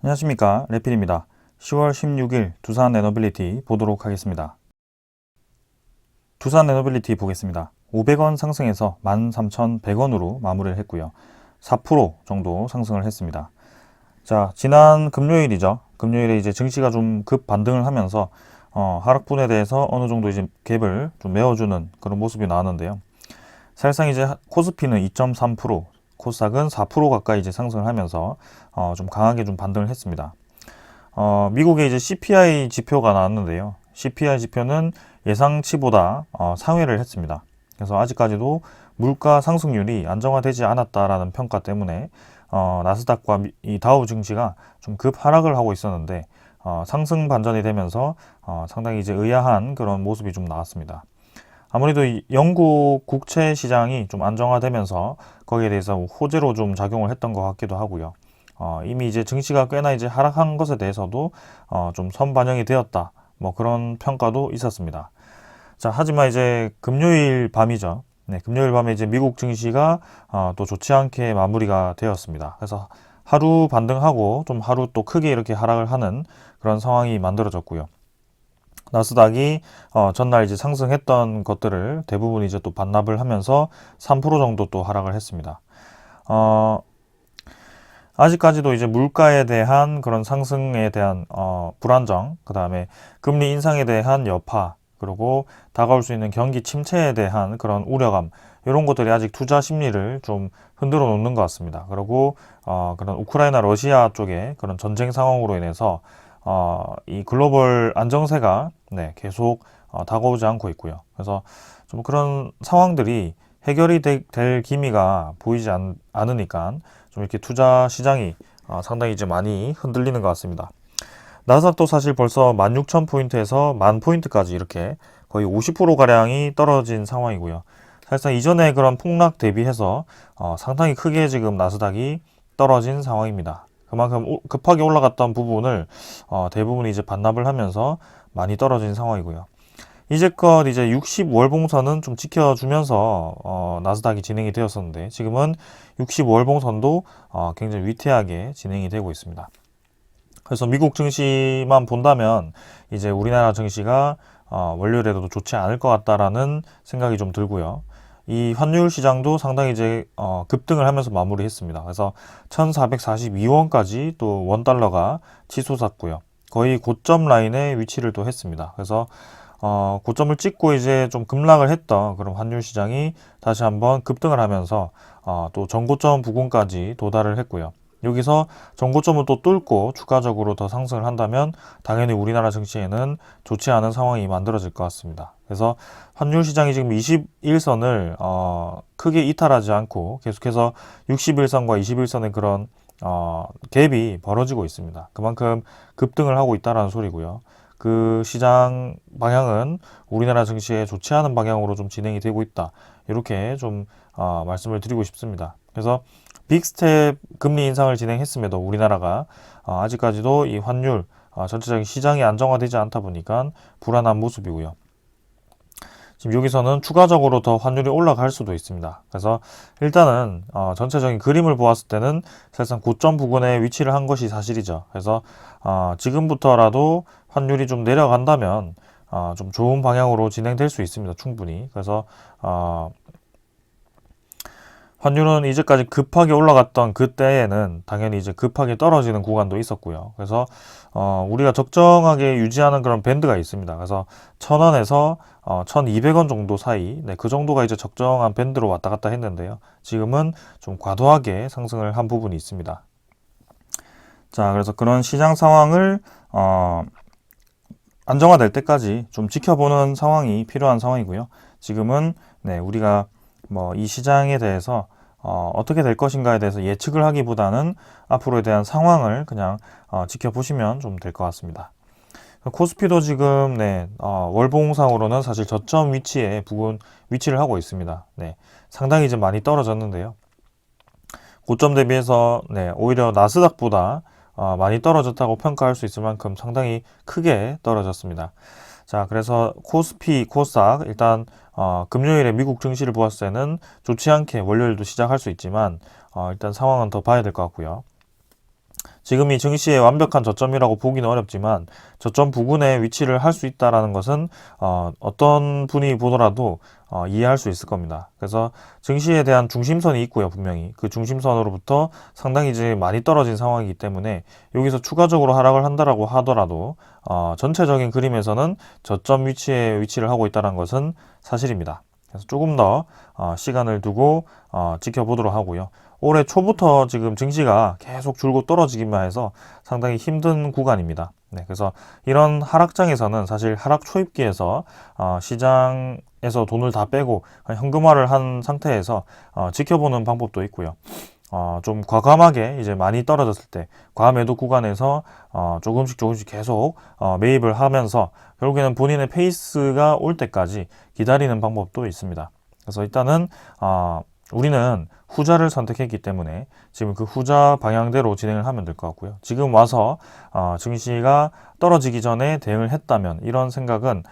안녕하십니까, 레필입니다. 10월 16일 두산 에너빌리티 보도록 하겠습니다. 두산 에너빌리티 보겠습니다. 500원 상승해서 13,100원으로 마무리를 했고요. 4% 정도 상승을 했습니다. 자, 지난 금요일이죠. 금요일에 이제 증시가 좀 급 반등을 하면서 하락분에 대해서 어느 정도 이제 갭을 좀 메워주는 그런 모습이 나왔는데요. 사실상 이제 코스피는 2.3%, 코스닥은 4% 가까이 이제 상승을 하면서 좀 강하게 좀 반등을 했습니다. 미국의 이제 CPI 지표가 나왔는데요. CPI 지표는 예상치보다 상회를 했습니다. 그래서 아직까지도 물가 상승률이 안정화되지 않았다라는 평가 때문에 나스닥과 이 다우 증시가 좀 급 하락을 하고 있었는데 상승 반전이 되면서 상당히 이제 의아한 그런 모습이 좀 나왔습니다. 아무래도 이 영국 국채 시장이 좀 안정화되면서 거기에 대해서 호재로 좀 작용을 했던 것 같기도 하고요. 이미 이제 증시가 꽤나 이제 하락한 것에 대해서도 좀 선반영이 되었다. 뭐 그런 평가도 있었습니다. 자, 하지만 이제 금요일 밤이죠. 네, 금요일 밤에 이제 미국 증시가 또 좋지 않게 마무리가 되었습니다. 그래서 하루 반등하고 좀 하루 또 크게 이렇게 하락을 하는 그런 상황이 만들어졌고요. 나스닥이 전날 이제 상승했던 것들을 대부분 이제 또 반납을 하면서 3% 정도 또 하락을 했습니다. 어, 아직까지도 이제 물가에 대한 그런 상승에 대한 불안정, 그 다음에 금리 인상에 대한 여파, 그리고 다가올 수 있는 경기 침체에 대한 그런 우려감, 이런 것들이 아직 투자 심리를 좀 흔들어 놓는 것 같습니다. 그리고 그런 우크라이나 러시아 쪽의 그런 전쟁 상황으로 인해서 이 글로벌 안정세가 계속 다가오지 않고 있고요. 그래서 좀 그런 상황들이 해결이 될 기미가 보이지 않으니까 좀 이렇게 투자 시장이 상당히 이제 많이 흔들리는 것 같습니다. 나스닥도 사실 벌써 16,000포인트에서 10,000포인트까지 이렇게 거의 50%가량이 떨어진 상황이고요. 사실상 이전에 그런 폭락 대비해서 상당히 크게 지금 나스닥이 떨어진 상황입니다. 그만큼 급하게 올라갔던 부분을 대부분 이제 반납을 하면서 많이 떨어진 상황이고요. 이제껏 이제 60월봉선은 좀 지켜주면서 나스닥이 진행이 되었었는데 지금은 60월봉선도 굉장히 위태하게 진행이 되고 있습니다. 그래서 미국 증시만 본다면 이제 우리나라 증시가 월요일에도 좋지 않을 것 같다라는 생각이 좀 들고요. 이 환율 시장도 상당히 이제 급등을 하면서 마무리했습니다. 그래서 1,442원까지 또 원달러가 치솟았고요. 거의 고점 라인에 위치를 또 했습니다. 그래서 고점을 찍고 이제 좀 급락을 했던 그런 환율 시장이 다시 한번 급등을 하면서 또 전고점 부근까지 도달을 했고요. 여기서 전고점을 또 뚫고 추가적으로 더 상승을 한다면 당연히 우리나라 증시에는 좋지 않은 상황이 만들어질 것 같습니다. 그래서 환율 시장이 지금 21선을 크게 이탈하지 않고 계속해서 61선과 21선의 그런 갭이 벌어지고 있습니다. 그만큼 급등을 하고 있다는 소리고요. 그 시장 방향은 우리나라 증시에 좋지 않은 방향으로 좀 진행이 되고 있다. 이렇게 좀 말씀을 드리고 싶습니다. 그래서 빅스텝 금리 인상을 진행했음에도 우리나라가 아직까지도 이 환율 전체적인 시장이 안정화되지 않다 보니까 불안한 모습이고요. 지금 여기서는 추가적으로 더 환율이 올라갈 수도 있습니다. 그래서 일단은 전체적인 그림을 보았을 때는 사실상 고점 부근에 위치를 한 것이 사실이죠. 그래서 지금부터라도 환율이 좀 내려간다면 좀 좋은 방향으로 진행될 수 있습니다. 충분히. 그래서 환율은 이제까지 급하게 올라갔던 그때에는 당연히 이제 급하게 떨어지는 구간도 있었고요. 그래서 우리가 적정하게 유지하는 그런 밴드가 있습니다. 그래서 1,000원에서 1,200원 정도 사이, 그 정도가 이제 적정한 밴드로 왔다 갔다 했는데요. 지금은 좀 과도하게 상승을 한 부분이 있습니다. 자, 그래서 그런 시장 상황을 안정화될 때까지 좀 지켜보는 상황이 필요한 상황이고요. 지금은 우리가 뭐 이 시장에 대해서 어떻게 될 것인가에 대해서 예측을 하기보다는 앞으로에 대한 상황을 그냥 지켜보시면 좀 될 것 같습니다. 코스피도 지금 월봉상으로는 사실 저점 위치에 부근 위치를 하고 있습니다. 상당히 이제 많이 떨어졌는데요. 고점 대비해서 오히려 나스닥보다 많이 떨어졌다고 평가할 수 있을 만큼 상당히 크게 떨어졌습니다. 자, 그래서 코스피, 코스닥 일단 금요일에 미국 증시를 보았을 때는 좋지 않게 월요일도 시작할 수 있지만 일단 상황은 더 봐야 될 것 같고요. 지금 이 증시의 완벽한 저점이라고 보기는 어렵지만 저점 부근에 위치를 할 수 있다라는 것은 어떤 분이 보더라도 이해할 수 있을 겁니다. 그래서 증시에 대한 중심선이 있고요, 분명히 그 중심선으로부터 상당히 이제 많이 떨어진 상황이기 때문에 여기서 추가적으로 하락을 한다라고 하더라도 전체적인 그림에서는 저점 위치에 위치를 하고 있다는 것은 사실입니다. 그래서 조금 더 시간을 두고 지켜보도록 하고요. 올해 초부터 지금 증시가 계속 줄고 떨어지기만 해서 상당히 힘든 구간입니다. 네, 그래서 이런 하락장에서는 사실 하락 초입기에서 시장에서 돈을 다 빼고 현금화를 한 상태에서 지켜보는 방법도 있고요. 좀 과감하게 이제 많이 떨어졌을 때 과매도 구간에서 조금씩 계속 매입을 하면서 결국에는 본인의 페이스가 올 때까지 기다리는 방법도 있습니다. 그래서 일단은 우리는 후자를 선택했기 때문에 지금 그 후자 방향대로 진행을 하면 될 것 같고요. 지금 와서 증시가 떨어지기 전에 대응을 했다면 이런 생각은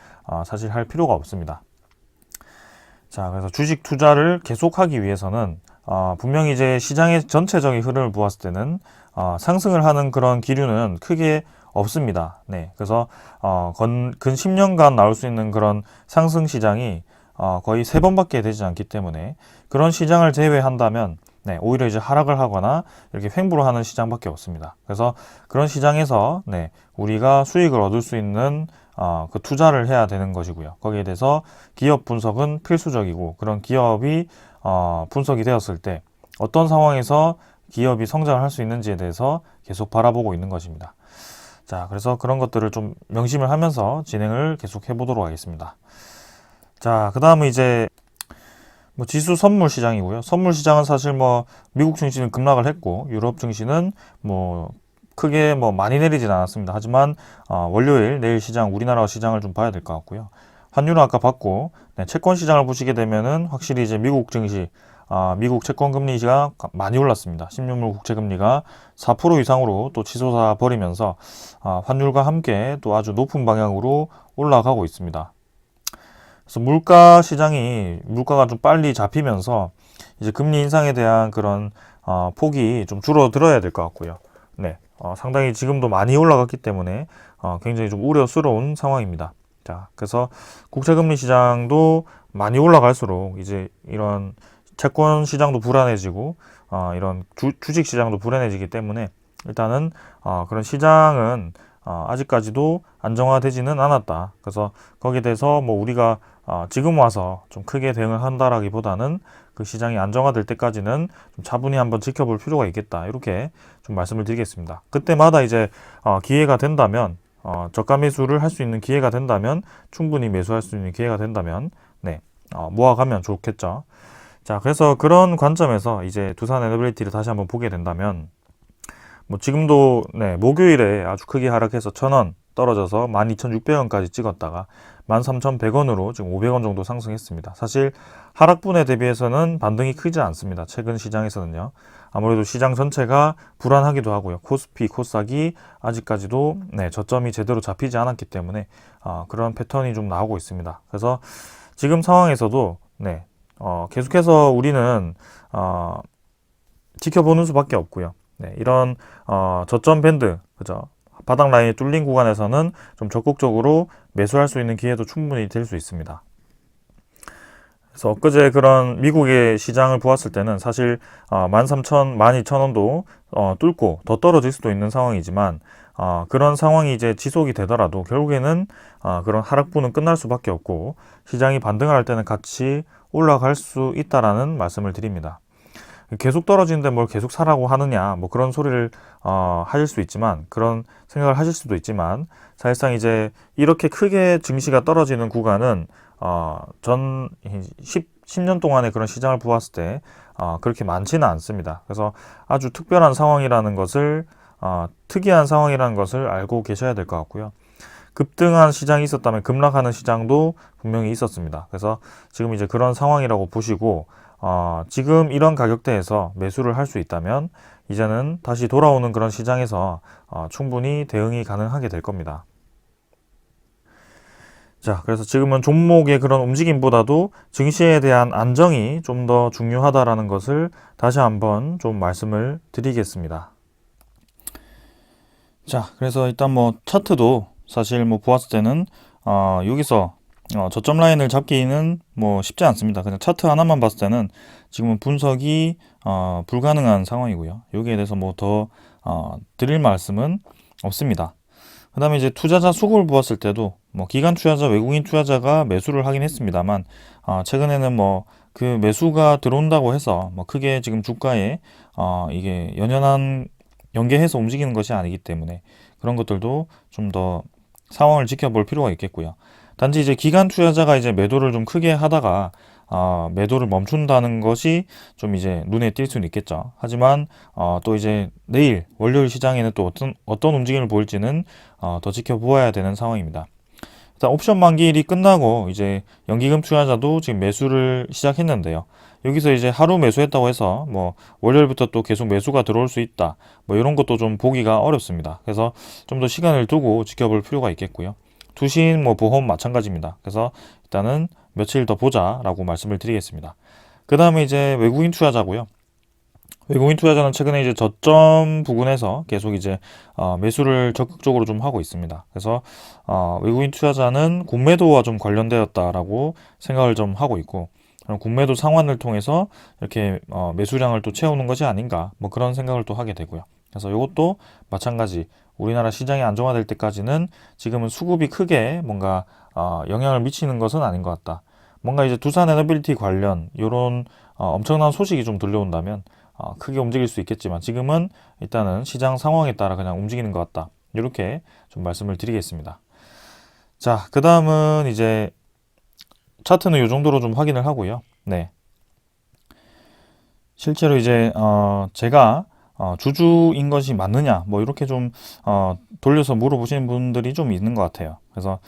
사실 할 필요가 없습니다. 자, 그래서 주식 투자를 계속하기 위해서는 분명히 이제 시장의 전체적인 흐름을 보았을 때는 상승을 하는 그런 기류는 크게 없습니다. 네, 그래서 근 10년간 나올 수 있는 그런 상승 시장이 거의 3번밖에 되지 않기 때문에 그런 시장을 제외한다면 네, 오히려 이제 하락을 하거나 이렇게 횡보를 하는 시장밖에 없습니다. 그래서 그런 시장에서 네, 우리가 수익을 얻을 수 있는 그 투자를 해야 되는 것이고요. 거기에 대해서 기업 분석은 필수적이고 그런 기업이 분석이 되었을 때 어떤 상황에서 기업이 성장을 할 수 있는지에 대해서 계속 바라보고 있는 것입니다. 자, 그래서 그런 것들을 좀 명심을 하면서 진행을 계속 해보도록 하겠습니다. 자, 그 다음은 이제 뭐 지수 선물 시장이고요. 선물 시장은 사실 뭐 미국 증시는 급락을 했고 유럽 증시는 뭐 크게 뭐 많이 내리진 않았습니다. 하지만 월요일 내일 시장 우리나라 시장을 좀 봐야 될 것 같고요. 환율은 아까 봤고 네, 채권 시장을 보시게 되면은 확실히 이제 미국 증시 미국 채권 금리가 많이 올랐습니다. 10년물 국채 금리가 4% 이상으로 또 치솟아 버리면서 환율과 함께 또 아주 높은 방향으로 올라가고 있습니다. 그래서 물가 시장이 물가가 좀 빨리 잡히면서 이제 금리 인상에 대한 그런 폭이 좀 줄어들어야 될 것 같고요. 네, 상당히 지금도 많이 올라갔기 때문에 굉장히 좀 우려스러운 상황입니다. 자, 그래서 국채금리 시장도 많이 올라갈수록 이제 이런 채권 시장도 불안해지고 이런 주식 시장도 불안해지기 때문에 일단은 그런 시장은 아직까지도 안정화되지는 않았다. 그래서 거기에 대해서 뭐 우리가 지금 와서 좀 크게 대응을 한다라기보다는 그 시장이 안정화될 때까지는 좀 차분히 한번 지켜볼 필요가 있겠다. 이렇게 좀 말씀을 드리겠습니다. 그때마다 이제 기회가 된다면 저가 매수를 할 수 있는 기회가 된다면 충분히 매수할 수 있는 기회가 된다면 네, 모아가면 좋겠죠. 자, 그래서 그런 관점에서 이제 두산 에너빌리티를 다시 한번 보게 된다면 뭐 지금도 네, 목요일에 아주 크게 하락해서 1,000원 떨어져서 12,600원까지 찍었다가 13,100원으로 지금 500원 정도 상승했습니다. 사실 하락분에 대비해서는 반등이 크지 않습니다. 최근 시장에서는요. 아무래도 시장 전체가 불안하기도 하고요. 코스피, 코스닥이 아직까지도 네, 저점이 제대로 잡히지 않았기 때문에 그런 패턴이 좀 나오고 있습니다. 그래서 지금 상황에서도 네, 계속해서 우리는 지켜보는 수밖에 없고요. 네, 이런 저점 밴드, 그죠? 바닥 라인이 뚫린 구간에서는 좀 적극적으로 매수할 수 있는 기회도 충분히 될 수 있습니다. 그래서 엊그제 그런 미국의 시장을 보았을 때는 사실 13,000, 12,000원도 뚫고 더 떨어질 수도 있는 상황이지만 그런 상황이 이제 지속이 되더라도 결국에는 그런 하락부는 끝날 수밖에 없고 시장이 반등을 할 때는 같이 올라갈 수 있다라는 말씀을 드립니다. 계속 떨어지는데 뭘 계속 사라고 하느냐 뭐 그런 소리를 하실 수 있지만 그런 생각을 하실 수도 있지만 사실상 이제 이렇게 크게 증시가 떨어지는 구간은 전 10년 동안의 그런 시장을 보았을 때 그렇게 많지는 않습니다. 그래서 아주 특별한 상황이라는 것을 특이한 상황이라는 것을 알고 계셔야 될 것 같고요. 급등한 시장이 있었다면 급락하는 시장도 분명히 있었습니다. 그래서 지금 이제 그런 상황이라고 보시고 지금 이런 가격대에서 매수를 할 수 있다면 이제는 다시 돌아오는 그런 시장에서 충분히 대응이 가능하게 될 겁니다. 자, 그래서 지금은 종목의 그런 움직임보다도 증시에 대한 안정이 좀 더 중요하다라는 것을 다시 한번 좀 말씀을 드리겠습니다. 자, 그래서 일단 뭐 차트도 사실 뭐 보았을 때는 여기서 저점 라인을 잡기는 뭐 쉽지 않습니다. 그냥 차트 하나만 봤을 때는 지금은 분석이 불가능한 상황이고요. 여기에 대해서 뭐 더 드릴 말씀은 없습니다. 그 다음에 이제 투자자 수급을 보았을 때도 뭐 기관 투자자, 외국인 투자자가 매수를 하긴 했습니다만 최근에는 뭐 그 매수가 들어온다고 해서 뭐 크게 지금 주가에 이게 연계해서 움직이는 것이 아니기 때문에 그런 것들도 좀 더 상황을 지켜볼 필요가 있겠고요. 단지 이제 기관 투자자가 이제 매도를 좀 크게 하다가 매도를 멈춘다는 것이 좀 이제 눈에 띌 수는 있겠죠. 하지만 또 이제 내일 월요일 시장에는 또 어떤 움직임을 보일지는 더 지켜보아야 되는 상황입니다. 일단 옵션 만기일이 끝나고 이제 연기금 투자자도 지금 매수를 시작했는데요. 여기서 이제 하루 매수했다고 해서 뭐 월요일부터 또 계속 매수가 들어올 수 있다. 뭐 이런 것도 좀 보기가 어렵습니다. 그래서 좀 더 시간을 두고 지켜볼 필요가 있겠고요. 투신 뭐 보험 마찬가지입니다. 그래서 일단은 며칠 더 보자라고 말씀을 드리겠습니다. 그 다음에 이제 외국인 투자자고요. 외국인 투자자는 최근에 이제 저점 부근에서 계속 이제 매수를 적극적으로 좀 하고 있습니다. 그래서 외국인 투자자는 공매도와 좀 관련되었다라고 생각을 좀 하고 있고, 그럼 공매도 상환을 통해서 이렇게 매수량을 또 채우는 것이 아닌가, 뭐 그런 생각을 또 하게 되고요. 그래서 이것도 마찬가지 우리나라 시장이 안정화될 때까지는 지금은 수급이 크게 뭔가 영향을 미치는 것은 아닌 것 같다. 뭔가 이제 두산 에너빌리티 관련 이런 엄청난 소식이 좀 들려온다면 크게 움직일 수 있겠지만 지금은 일단은 시장 상황에 따라 그냥 움직이는 것 같다. 이렇게 좀 말씀을 드리겠습니다. 자, 그 다음은 이제 차트는 이 정도로 좀 확인을 하고요. 네. 실제로 이제 제가 주주인 것이 맞느냐 뭐 이렇게 좀 돌려서 물어보시는 분들이 좀 있는 것 같아요. 그래서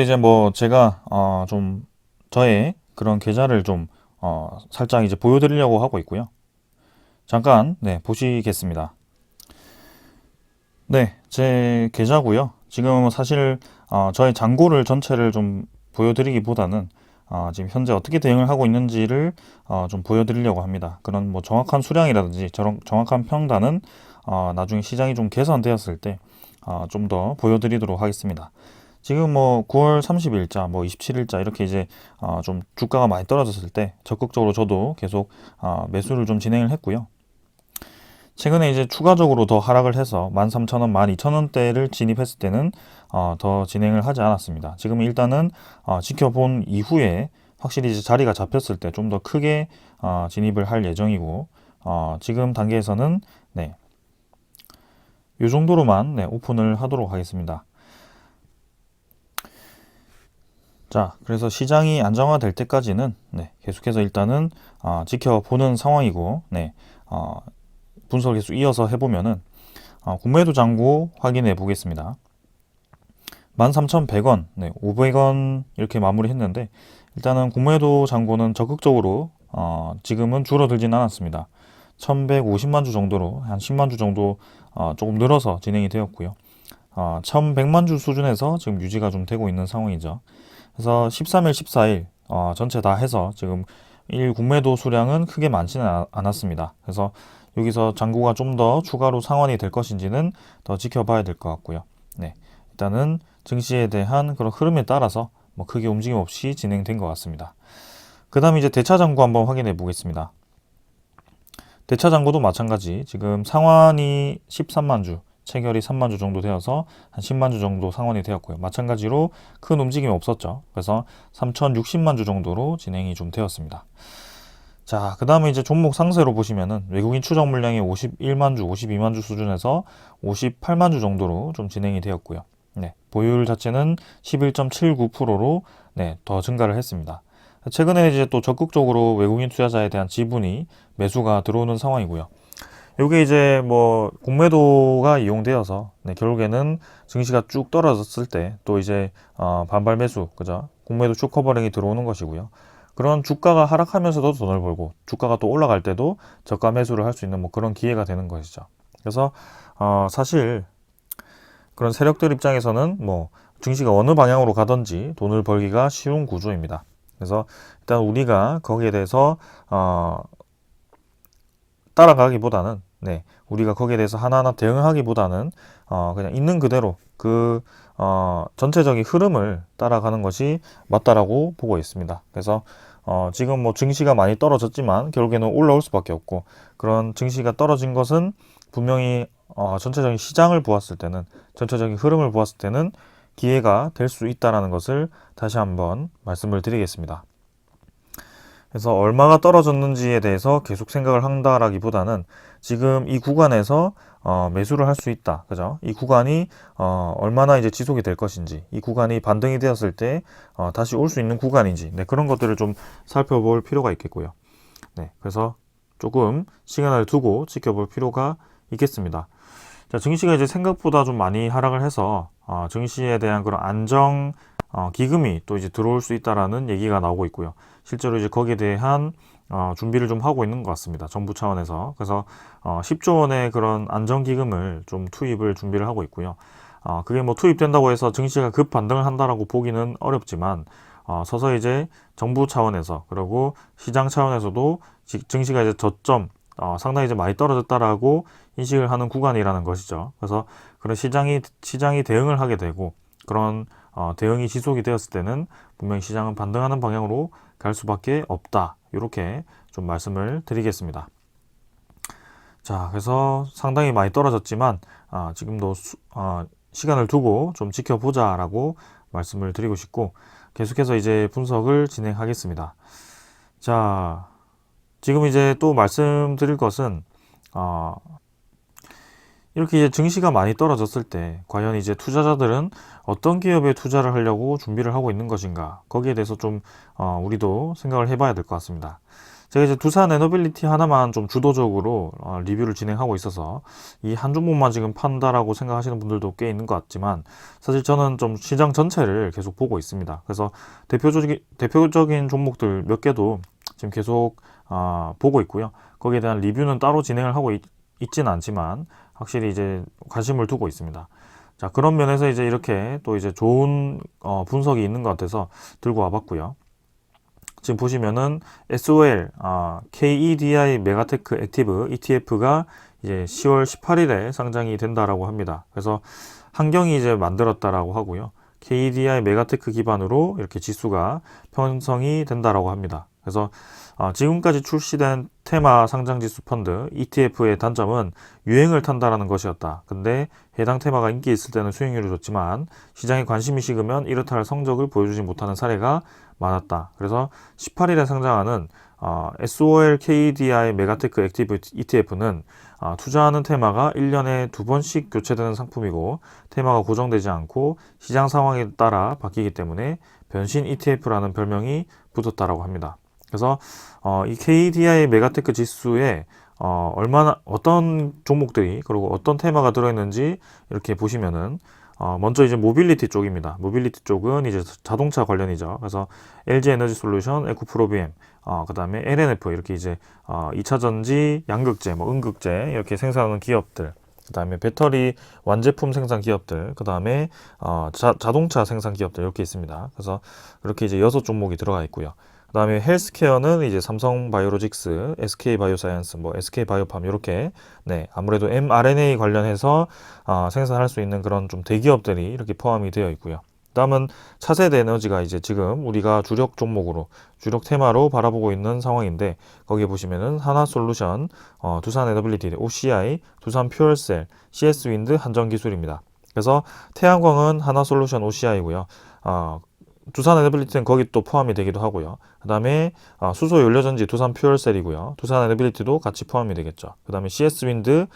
이제 뭐 제가 좀 저의 그런 계좌를 좀 살짝 이제 보여드리려고 하고 있고요. 잠깐 네 보시겠습니다. 네, 제 계좌고요. 지금 사실 저의 잔고를 전체를 좀 보여드리기보다는 지금 현재 어떻게 대응을 하고 있는지를 좀 보여드리려고 합니다. 그런 뭐 정확한 수량이라든지 저런 정확한 평단은 나중에 시장이 좀 개선되었을 때 좀 더 보여드리도록 하겠습니다. 지금 뭐 9월 30일자, 뭐 27일자 이렇게 이제 좀 주가가 많이 떨어졌을 때 적극적으로 저도 계속 매수를 좀 진행을 했고요. 최근에 이제 추가적으로 더 하락을 해서 13,000원, 12,000원대를 진입했을 때는 더 진행을 하지 않았습니다. 지금 일단은 지켜본 이후에 확실히 이제 자리가 잡혔을 때 좀 더 크게 진입을 할 예정이고 지금 단계에서는 네, 이 정도로만 네, 오픈을 하도록 하겠습니다. 자, 그래서 시장이 안정화될 때까지는 네, 계속해서 일단은 지켜보는 상황이고 네, 분석을 계속 이어서 해보면은 공매도 잔고 확인해 보겠습니다. 13,100원, 네, 500원 이렇게 마무리했는데 일단은 공매도 잔고는 적극적으로 지금은 줄어들진 않았습니다. 1,150만 주 정도로 한 10만 주 정도 조금 늘어서 진행이 되었고요. 1,100만 주 수준에서 지금 유지가 좀 되고 있는 상황이죠. 그래서 13일, 14일 전체 다 해서 지금 일 공매도 수량은 크게 많지는 않았습니다. 그래서 여기서 잔고가 좀 더 추가로 상환이 될 것인지는 더 지켜봐야 될 것 같고요. 네, 일단은 증시에 대한 그런 흐름에 따라서 뭐 크게 움직임 없이 진행된 것 같습니다. 그 다음에 이제 대차 잔고 한번 확인해 보겠습니다. 대차 잔고도 마찬가지 지금 상환이 13만 주, 체결이 3만 주 정도 되어서 한 10만 주 정도 상환이 되었고요. 마찬가지로 큰 움직임이 없었죠. 그래서 3,060만 주 정도로 진행이 좀 되었습니다. 자, 그 다음에 이제 종목 상세로 보시면은 외국인 추적 물량이 51만 주, 52만 주 수준에서 58만 주 정도로 좀 진행이 되었고요. 네, 보유율 자체는 11.79%로 네, 더 증가를 했습니다. 최근에 이제 또 적극적으로 외국인 투자자에 대한 지분이 매수가 들어오는 상황이고요. 이게 이제 뭐 공매도가 이용되어서 네, 결국에는 증시가 쭉 떨어졌을 때 또 이제 반발 매수, 그죠? 공매도 쭉 커버링이 들어오는 것이고요. 그런 주가가 하락하면서도 돈을 벌고 주가가 또 올라갈 때도 저가 매수를 할 수 있는 뭐 그런 기회가 되는 것이죠. 그래서 사실 그런 세력들 입장에서는 뭐 증시가 어느 방향으로 가든지 돈을 벌기가 쉬운 구조입니다. 그래서 일단 우리가 거기에 대해서 따라가기보다는 네, 우리가 거기에 대해서 하나하나 대응하기보다는 그냥 있는 그대로 전체적인 흐름을 따라가는 것이 맞다라고 보고 있습니다. 그래서 지금 뭐 증시가 많이 떨어졌지만 결국에는 올라올 수밖에 없고, 그런 증시가 떨어진 것은 분명히 전체적인 시장을 보았을 때는, 전체적인 흐름을 보았을 때는 기회가 될 수 있다라는 것을 다시 한번 말씀을 드리겠습니다. 그래서 얼마가 떨어졌는지에 대해서 계속 생각을 한다라기보다는 지금 이 구간에서 매수를 할 수 있다. 그죠? 이 구간이 얼마나 이제 지속이 될 것인지, 이 구간이 반등이 되었을 때 다시 올 수 있는 구간인지, 네, 그런 것들을 좀 살펴볼 필요가 있겠고요. 네, 그래서 조금 시간을 두고 지켜볼 필요가 있겠습니다. 자, 증시가 이제 생각보다 좀 많이 하락을 해서 증시에 대한 그런 안정 기금이 또 이제 들어올 수 있다라는 얘기가 나오고 있고요. 실제로 이제 거기에 대한 준비를 좀 하고 있는 것 같습니다. 정부 차원에서. 그래서 10조 원의 그런 안정기금을 좀 투입을 준비를 하고 있고요. 그게 뭐 투입된다고 해서 증시가 급 반등을 한다라고 보기는 어렵지만, 서서히 이제 정부 차원에서, 그리고 시장 차원에서도 증시가 이제 저점, 상당히 이제 많이 떨어졌다라고 인식을 하는 구간이라는 것이죠. 그래서 그런 시장이 대응을 하게 되고, 그런 대응이 지속이 되었을 때는 분명히 시장은 반등하는 방향으로 갈 수밖에 없다. 이렇게 좀 말씀을 드리겠습니다. 자, 그래서 상당히 많이 떨어졌지만 지금도 시간을 두고 좀 지켜보자라고 말씀을 드리고 싶고, 계속해서 이제 분석을 진행하겠습니다. 자, 지금 이제 또 말씀드릴 것은 이렇게 이제 증시가 많이 떨어졌을 때 과연 이제 투자자들은 어떤 기업에 투자를 하려고 준비를 하고 있는 것인가, 거기에 대해서 좀 우리도 생각을 해봐야 될 것 같습니다. 제가 이제 두산 에너빌리티 하나만 좀 주도적으로 리뷰를 진행하고 있어서 이 한 종목만 지금 판다라고 생각하시는 분들도 꽤 있는 것 같지만, 사실 저는 좀 시장 전체를 계속 보고 있습니다. 그래서 대표적인 종목들 몇 개도 지금 계속 보고 있고요. 거기에 대한 리뷰는 따로 진행을 하고 있지는 않지만 확실히 이제 관심을 두고 있습니다. 자, 그런 면에서 이제 이렇게 또 이제 좋은 분석이 있는 것 같아서 들고 와봤고요. 지금 보시면은 SOL, KEDI 메가테크 액티브 ETF가 이제 10월 18일에 상장이 된다라고 합니다. 그래서 한경이 이제 만들었다라고 하고요. KEDI 메가테크 기반으로 이렇게 지수가 편성이 된다라고 합니다. 그래서 지금까지 출시된 테마 상장지수 펀드 ETF의 단점은 유행을 탄다라는 것이었다. 근데 해당 테마가 인기 있을 때는 수익률이 좋지만 시장에 관심이 식으면 이렇다 할 성적을 보여주지 못하는 사례가 많았다. 그래서 18일에 상장하는 SOL KDI 메가테크 액티브 ETF는 투자하는 테마가 1년에 2번씩 교체되는 상품이고, 테마가 고정되지 않고 시장 상황에 따라 바뀌기 때문에 변신 ETF라는 별명이 붙었다라고 합니다. 그래서 이 KDI 메가테크 지수에 어떤 종목들이, 그리고 어떤 테마가 들어있는지 이렇게 보시면은 먼저 이제 모빌리티 쪽입니다. 모빌리티 쪽은 이제 자동차 관련이죠. 그래서 LG 에너지 솔루션, 에코프로비엠, 그 다음에 LNF, 이렇게 이제 2차 전지, 양극재, 뭐 음극재 이렇게 생산하는 기업들, 그 다음에 배터리 완제품 생산 기업들, 그 다음에 자동차 생산 기업들 이렇게 있습니다. 그래서 이렇게 이제 6종목이 들어가 있고요. 그 다음에 헬스케어는 이제 삼성바이오로직스, SK바이오사이언스, 뭐 SK바이오팜 이렇게, 네, 아무래도 mRNA 관련해서 생산할 수 있는 그런 좀 대기업들이 이렇게 포함이 되어 있고요. 다음은 차세대 에너지가 이제 지금 우리가 주력 종목으로, 주력 테마로 바라보고 있는 상황인데, 거기에 보시면은 하나솔루션, 두산 에너빌리티, OCI, 두산 퓨얼셀, CS윈드, 한전기술입니다. 그래서 태양광은 하나솔루션 OCI고요. 두산 에너빌리티는 거기 또 포함이 되기도 하고요. 그 다음에 수소 연료전지 두산 퓨얼셀이고요. 두산 에너빌리티도 같이 포함이 되겠죠. 그 다음에 CS윈드가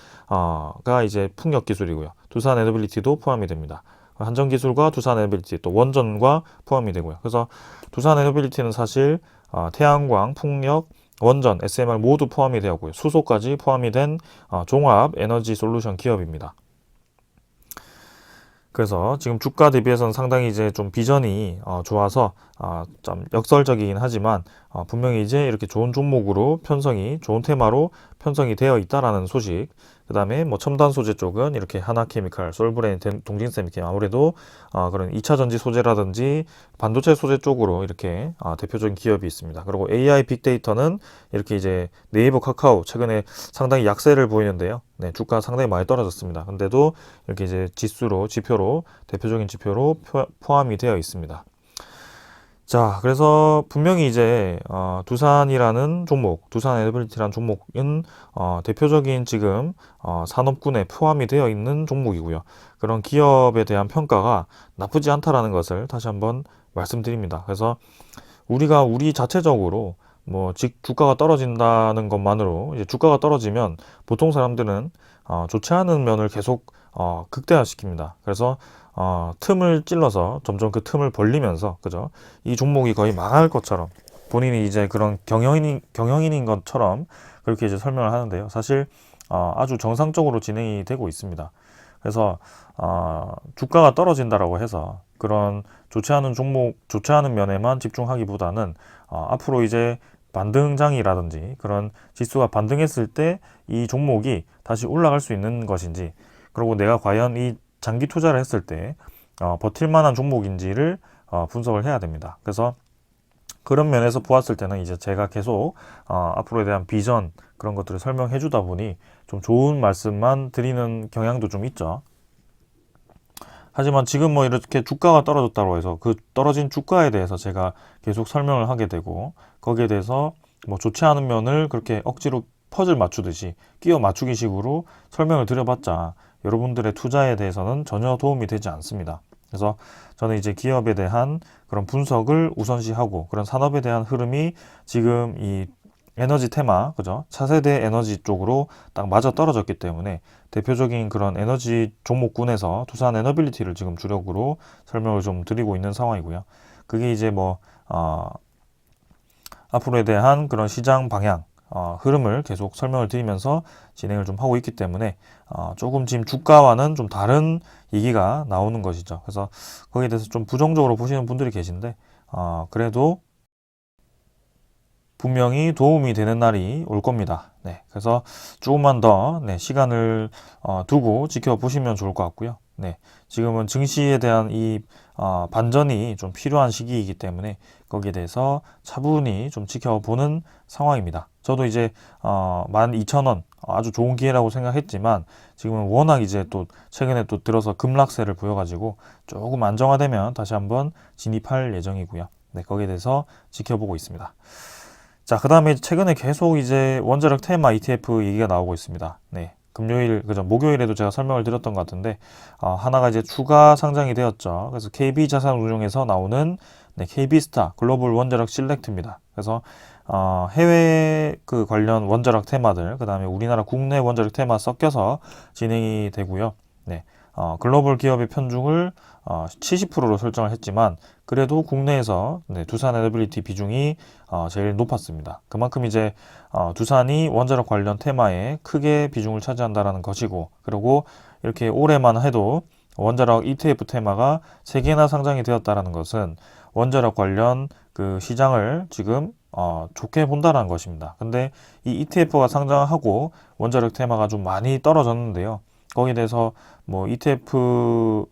이제 풍력기술이고요. 두산 에너빌리티도 포함이 됩니다. 한전기술과 두산 에너빌리티, 또 원전과 포함이 되고요. 그래서 두산 에너빌리티는 사실 태양광, 풍력, 원전, SMR 모두 포함이 되었고요. 수소까지 포함이 된 종합 에너지 솔루션 기업입니다. 그래서 지금 주가 대비해서는 상당히 이제 좀 비전이 좋아서 좀 역설적이긴 하지만 분명히 이제 이렇게 좋은 종목으로 편성이, 좋은 테마로 편성이 되어 있다라는 소식, 그 다음에 뭐 첨단 소재 쪽은 이렇게 하나케미칼, 솔브레인, 동진세미캠 아무래도 그런 2차 전지 소재라든지 반도체 소재 쪽으로 이렇게 대표적인 기업이 있습니다. 그리고 AI 빅데이터는 이렇게 이제 네이버, 카카오 최근에 상당히 약세를 보이는데요. 네, 주가 상당히 많이 떨어졌습니다. 근데도 이렇게 이제 지표로 대표적인 지표로 포함이 되어 있습니다. 자, 그래서 분명히 이제 두산이라는 종목, 두산 에너빌리티라는 종목은 대표적인 지금 산업군에 포함이 되어 있는 종목이고요. 그런 기업에 대한 평가가 나쁘지 않다라는 것을 다시 한번 말씀드립니다. 그래서 우리가 우리 자체적으로 뭐 주가가 떨어진다는 것만으로 이제 주가가 떨어지면 보통 사람들은 좋지 않은 면을 계속 극대화시킵니다. 그래서 틈을 찔러서 점점 그 틈을 벌리면서 그죠? 이 종목이 거의 망할 것처럼 본인이 이제 그런 경영인인 것처럼 그렇게 이제 설명을 하는데요. 사실 아주 정상적으로 진행이 되고 있습니다. 그래서 주가가 떨어진다라고 해서 그런 좋지 않은 종목, 좋지 않은 면에만 집중하기보다는 앞으로 이제 반등장이라든지 그런 지수가 반등했을 때 이 종목이 다시 올라갈 수 있는 것인지, 그리고 내가 과연 이 장기 투자를 했을 때 버틸 만한 종목인지를 분석을 해야 됩니다. 그래서 그런 면에서 보았을 때는 이제 제가 계속 앞으로에 대한 비전 그런 것들을 설명해 주다 보니 좀 좋은 말씀만 드리는 경향도 좀 있죠. 하지만 지금 뭐 이렇게 주가가 떨어졌다고 해서 그 떨어진 주가에 대해서 제가 계속 설명을 하게 되고 거기에 대해서 뭐 좋지 않은 면을 그렇게 억지로 퍼즐 맞추듯이 끼워 맞추기 식으로 설명을 드려봤자 여러분들의 투자에 대해서는 전혀 도움이 되지 않습니다. 그래서 저는 이제 기업에 대한 그런 분석을 우선시하고 그런 산업에 대한 흐름이 지금 이 에너지 테마, 그죠? 차세대 에너지 쪽으로 딱 맞아 떨어졌기 때문에 대표적인 그런 에너지 종목군에서 두산 에너빌리티를 지금 주력으로 설명을 좀 드리고 있는 상황이고요. 그게 이제 뭐, 앞으로에 대한 그런 시장 방향, 흐름을 계속 설명을 드리면서 진행을 좀 하고 있기 때문에 조금 지금 주가와는 좀 다른 얘기가 나오는 것이죠. 그래서 거기에 대해서 좀 부정적으로 보시는 분들이 계신데 그래도 분명히 도움이 되는 날이 올 겁니다. 네, 그래서 조금만 더 시간을 두고 지켜보시면 좋을 것 같고요. 네, 지금은 증시에 대한 이 반전이 좀 필요한 시기이기 때문에 거기에 대해서 차분히 좀 지켜보는 상황입니다. 저도 이제 12,000원 아주 좋은 기회라고 생각했지만 지금은 워낙 이제 또 최근에 또 들어서 급락세를 보여가지고 조금 안정화되면 다시 한번 진입할 예정이고요. 네, 거기에 대해서 지켜보고 있습니다. 자, 그 다음에 최근에 계속 이제 원자력 테마 ETF 얘기가 나오고 있습니다. 네. 금요일, 그죠? 목요일에도 제가 설명을 드렸던 것 같은데, 하나가 이제 추가 상장이 되었죠. 그래서 KB자산운용에서 나오는 KB스타 글로벌 원자력 실렉트입니다. 그래서 해외 그 관련 원자력 테마들, 그 다음에 우리나라 국내 원자력 테마 섞여서 진행이 되고요. 네. 글로벌 기업의 편중을 70%로 설정을 했지만 그래도 국내에서 두산 에너빌리티 비중이 제일 높았습니다. 그만큼 이제 두산이 원자력 관련 테마에 크게 비중을 차지한다라는 것이고, 그리고 이렇게 올해만 해도 원자력 ETF 테마가 3개나 상장이 되었다라는 것은 원자력 관련 그 시장을 지금 좋게 본다는 것입니다. 근데 이 ETF가 상장하고 원자력 테마가 좀 많이 떨어졌는데요. 거기에 대해서 뭐 ETF가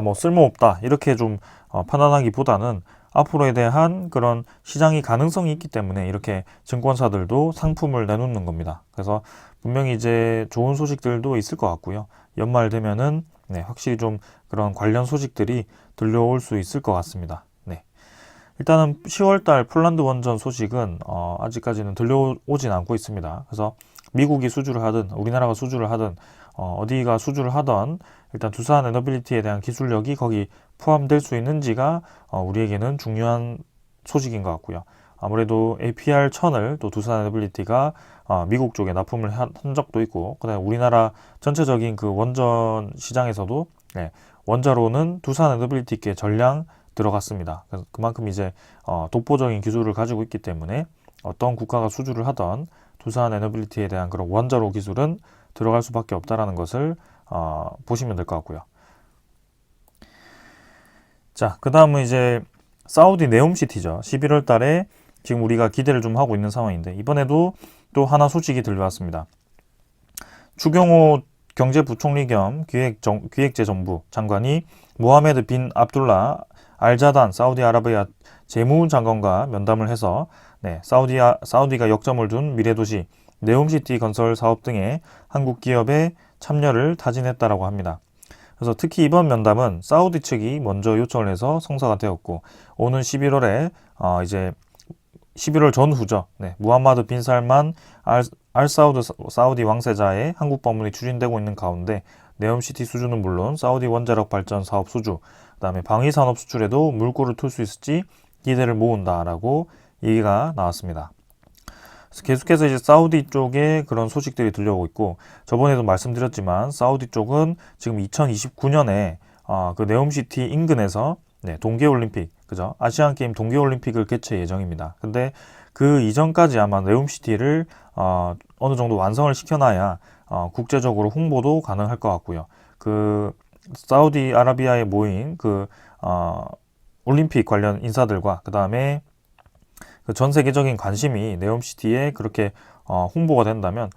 뭐 쓸모없다 이렇게 좀 판단하기보다는 앞으로에 대한 그런 시장이 가능성이 있기 때문에 이렇게 증권사들도 상품을 내놓는 겁니다. 그래서 분명히 이제 좋은 소식들도 있을 것 같고요. 연말 되면은 확실히 좀 그런 관련 소식들이 들려올 수 있을 것 같습니다. 네. 일단은 10월달 폴란드 원전 소식은 아직까지는 들려오진 않고 있습니다. 그래서 미국이 수주를 하든 우리나라가 수주를 하든 어디가 수주를 하던 일단 두산 에너빌리티에 대한 기술력이 거기 포함될 수 있는지가 우리에게는 중요한 소식인 것 같고요. 아무래도 APR 1000을 또 두산 에너빌리티가 미국 쪽에 납품을 한 적도 있고, 그다음에 우리나라 전체적인 그 원전 시장에서도 원자로는 두산 에너빌리티께 전량 들어갔습니다. 그래서 그만큼 이제 독보적인 기술을 가지고 있기 때문에 어떤 국가가 수주를 하던 두산 에너빌리티에 대한 그런 원자로 기술은 들어갈 수밖에 없다라는 것을 보시면 될 것 같고요. 자, 그 다음은 이제 사우디 네옴시티죠. 11월 달에 지금 우리가 기대를 좀 하고 있는 상황인데 이번에도 또 하나 소식이 들려왔습니다. 추경호 경제부총리 겸 기획재정부 장관이 모하메드 빈 압둘라 알자단 사우디아라비아 재무장관과 면담을 해서 사우디가 역점을 둔 미래도시 네옴시티 건설 사업 등의 한국 기업의 참여를 타진했다라고 합니다. 그래서 특히 이번 면담은 사우디 측이 먼저 요청을 해서 성사가 되었고, 오는 11월에 이제 11월 전후죠. 무함마드 빈 살만 알 사우디 왕세자의 한국 방문이 추진되고 있는 가운데 네옴시티 수주는 물론 사우디 원자력 발전 사업 수주, 그다음에 방위 산업 수출에도 물꼬를 틀 수 있을지 기대를 모은다라고 얘기가 나왔습니다. 그래서 계속해서 이제 사우디 쪽에 그런 소식들이 들려오고 있고, 저번에도 말씀드렸지만 사우디 쪽은 지금 2029년에 그 네옴시티 인근에서 동계올림픽, 그죠? 아시안 게임 동계올림픽을 개최 예정입니다. 근데 그 이전까지 아마 네옴시티를 어느 정도 완성을 시켜놔야 국제적으로 홍보도 가능할 것 같고요. 그 사우디아라비아에 모인 그 올림픽 관련 인사들과 그 다음에 전 세계적인 관심이 네옴시티에 그렇게 홍보가 된다면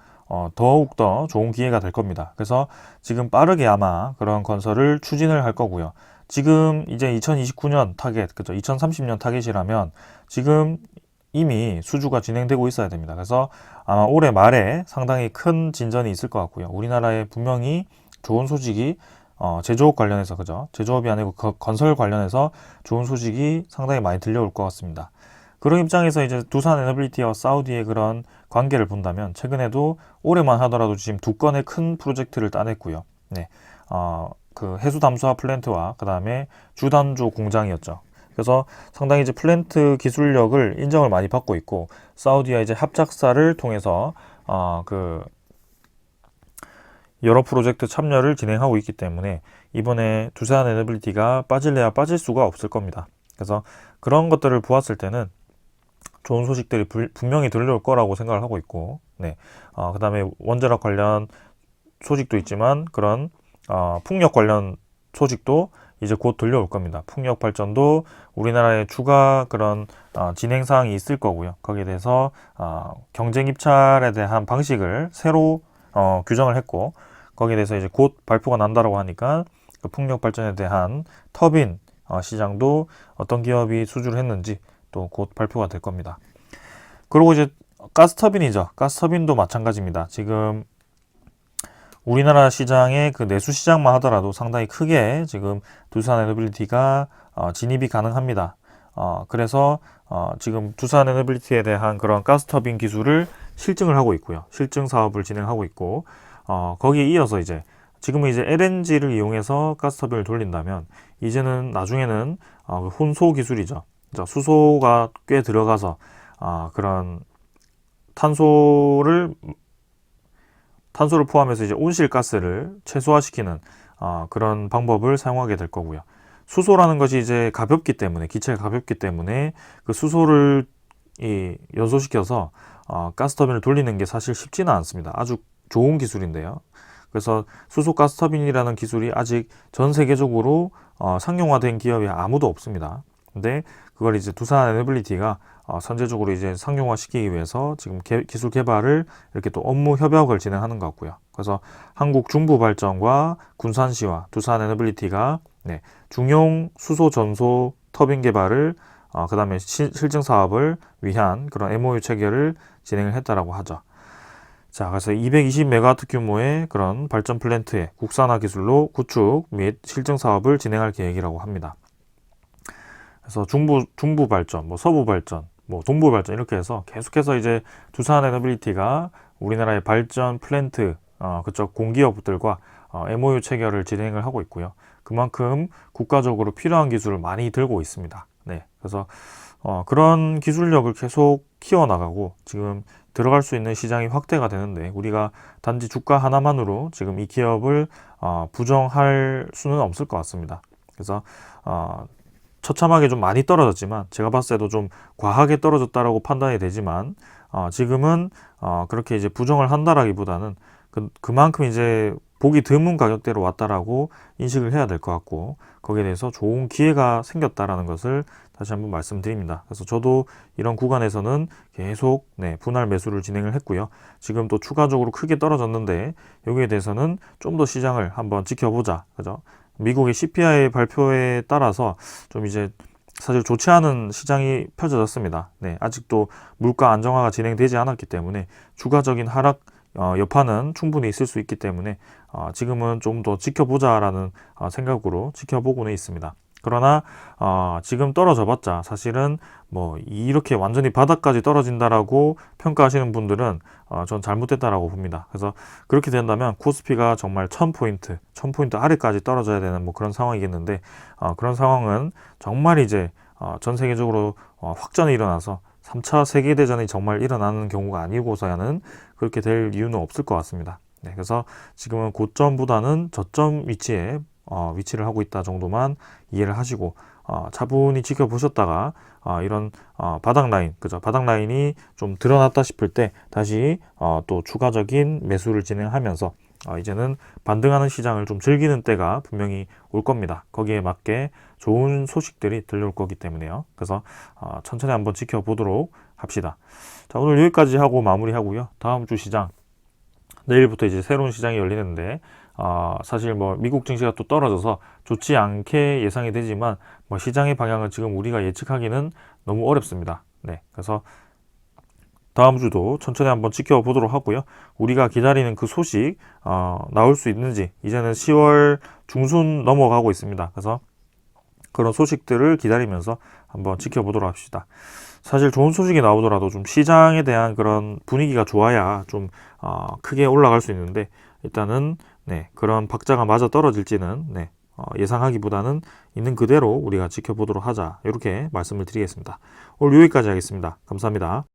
더욱더 좋은 기회가 될 겁니다. 그래서 지금 빠르게 아마 그런 건설을 추진을 할 거고요. 지금 이제 2029년 타겟, 그죠? 2030년 타겟이라면 지금 이미 수주가 진행되고 있어야 됩니다. 그래서 아마 올해 말에 상당히 큰 진전이 있을 것 같고요. 우리나라에 분명히 좋은 소식이 제조업 관련해서, 그죠? 제조업이 아니고 건설 관련해서 좋은 소식이 상당히 많이 들려올 것 같습니다. 그런 입장에서 이제 두산 에너빌리티와 사우디의 그런 관계를 본다면 최근에도 올해만 하더라도 지금 두 건의 큰 프로젝트를 따냈고요. 그 해수 담수화 플랜트와 그 다음에 주단조 공장이었죠. 그래서 상당히 이제 플랜트 기술력을 인정을 많이 받고 있고, 사우디와 이제 합작사를 통해서 그 여러 프로젝트 참여를 진행하고 있기 때문에 이번에 두산 에너빌리티가 빠질래야 빠질 수가 없을 겁니다. 그래서 그런 것들을 보았을 때는 좋은 소식들이 분명히 들려올 거라고 생각을 하고 있고, 그 다음에 원자력 관련 소식도 있지만 그런 풍력 관련 소식도 이제 곧 들려올 겁니다. 풍력 발전도 우리나라의 추가 그런 진행 사항이 있을 거고요. 거기에 대해서 경쟁 입찰에 대한 방식을 새로 규정을 했고, 거기에 대해서 이제 곧 발표가 난다라고 하니까 그 풍력 발전에 대한 터빈 시장도 어떤 기업이 수주를 했는지 또 곧 발표가 될 겁니다. 그리고 이제 가스터빈이죠. 가스터빈도 마찬가지입니다. 지금 우리나라 시장의 그 내수 시장만 하더라도 상당히 크게 지금 두산 에너빌리티가 진입이 가능합니다. 그래서 지금 두산 에너빌리티에 대한 그런 가스터빈 기술을 실증을 하고 있고요. 실증 사업을 진행하고 있고, 거기에 이어서 이제 지금은 이제 LNG를 이용해서 가스터빈을 돌린다면 이제는 나중에는 혼소 기술이죠. 수소가 꽤 들어가서 그런 탄소를 포함해서 이제 온실가스를 최소화시키는 그런 방법을 사용하게 될 거고요. 수소라는 것이 이제 가볍기 때문에, 기체가 가볍기 때문에 그 수소를 연소시켜서 가스터빈을 돌리는 게 사실 쉽지는 않습니다. 아주 좋은 기술인데요. 그래서 수소 가스터빈이라는 기술이 아직 전 세계적으로 상용화된 기업이 아무도 없습니다. 근데 그걸 이제 두산 에너빌리티가 선제적으로 이제 상용화 시키기 위해서 지금 기술 개발을 이렇게 또 업무 협약을 진행하는 것 같고요. 그래서 한국 중부발전과 군산시와 두산 에너빌리티가 중용 수소 전소 터빈 개발을 그 다음에 실증 사업을 위한 그런 MOU 체결을 진행을 했다라고 하죠. 자, 그래서 220메가와트 규모의 그런 발전 플랜트의 국산화 기술로 구축 및 실증 사업을 진행할 계획이라고 합니다. 그래서 중부 발전, 서부 발전, 동부 발전 이렇게 해서 계속해서 이제 두산 에너빌리티가 우리나라의 발전 플랜트 그쪽 공기업들과 MOU 체결을 진행을 하고 있고요. 그만큼 국가적으로 필요한 기술을 많이 들고 있습니다. 그래서 그런 기술력을 계속 키워나가고 지금 들어갈 수 있는 시장이 확대가 되는데, 우리가 단지 주가 하나만으로 지금 이 기업을 부정할 수는 없을 것 같습니다. 그래서 처참하게 좀 많이 떨어졌지만, 제가 봤을 때도 좀 과하게 떨어졌다라고 판단이 되지만, 지금은 그렇게 이제 부정을 한다라기보다는 그만큼 이제 보기 드문 가격대로 왔다라고 인식을 해야 될 것 같고, 거기에 대해서 좋은 기회가 생겼다라는 것을 다시 한번 말씀드립니다. 그래서 저도 이런 구간에서는 계속 분할 매수를 진행을 했고요. 지금 또 추가적으로 크게 떨어졌는데 여기에 대해서는 좀 더 시장을 한번 지켜보자. 그죠? 미국의 CPI 발표에 따라서 좀 이제 사실 좋지 않은 시장이 펼쳐졌습니다. 아직도 물가 안정화가 진행되지 않았기 때문에 추가적인 하락 여파는 충분히 있을 수 있기 때문에 지금은 좀 더 지켜보자라는 생각으로 지켜보고는 있습니다. 그러나 지금 떨어져 봤자 사실은 뭐 이렇게 완전히 바닥까지 떨어진다라고 평가하시는 분들은 전 잘못됐다라고 봅니다. 그래서 그렇게 된다면 코스피가 정말 1000포인트 아래까지 떨어져야 되는 뭐 그런 상황이겠는데, 그런 상황은 정말 이제 전 세계적으로 확전이 일어나서 3차 세계대전이 정말 일어나는 경우가 아니고서야는 그렇게 될 이유는 없을 것 같습니다. 그래서 지금은 고점보다는 저점 위치에 위치를 하고 있다 정도만 이해를 하시고 차분히 지켜보셨다가 이런 바닥 라인, 그죠? 바닥 라인이 좀 드러났다 싶을 때 다시 또 추가적인 매수를 진행하면서 이제는 반등하는 시장을 좀 즐기는 때가 분명히 올 겁니다. 거기에 맞게 좋은 소식들이 들려올 거기 때문에요. 그래서 천천히 한번 지켜보도록 합시다. 자, 오늘 여기까지 하고 마무리하고요. 다음 주 시장, 내일부터 이제 새로운 시장이 열리는데 사실 뭐 미국 증시가 또 떨어져서 좋지 않게 예상이 되지만 뭐 시장의 방향을 지금 우리가 예측하기는 너무 어렵습니다. 그래서 다음 주도 천천히 한번 지켜보도록 하고요. 우리가 기다리는 그 소식 나올 수 있는지, 이제는 10월 중순 넘어가고 있습니다. 그래서 그런 소식들을 기다리면서 한번 지켜보도록 합시다. 사실 좋은 소식이 나오더라도 좀 시장에 대한 그런 분위기가 좋아야 좀 크게 올라갈 수 있는데, 일단은 그런 박자가 맞아 떨어질지는 예상하기보다는 있는 그대로 우리가 지켜보도록 하자, 이렇게 말씀을 드리겠습니다. 오늘 여기까지 하겠습니다. 감사합니다.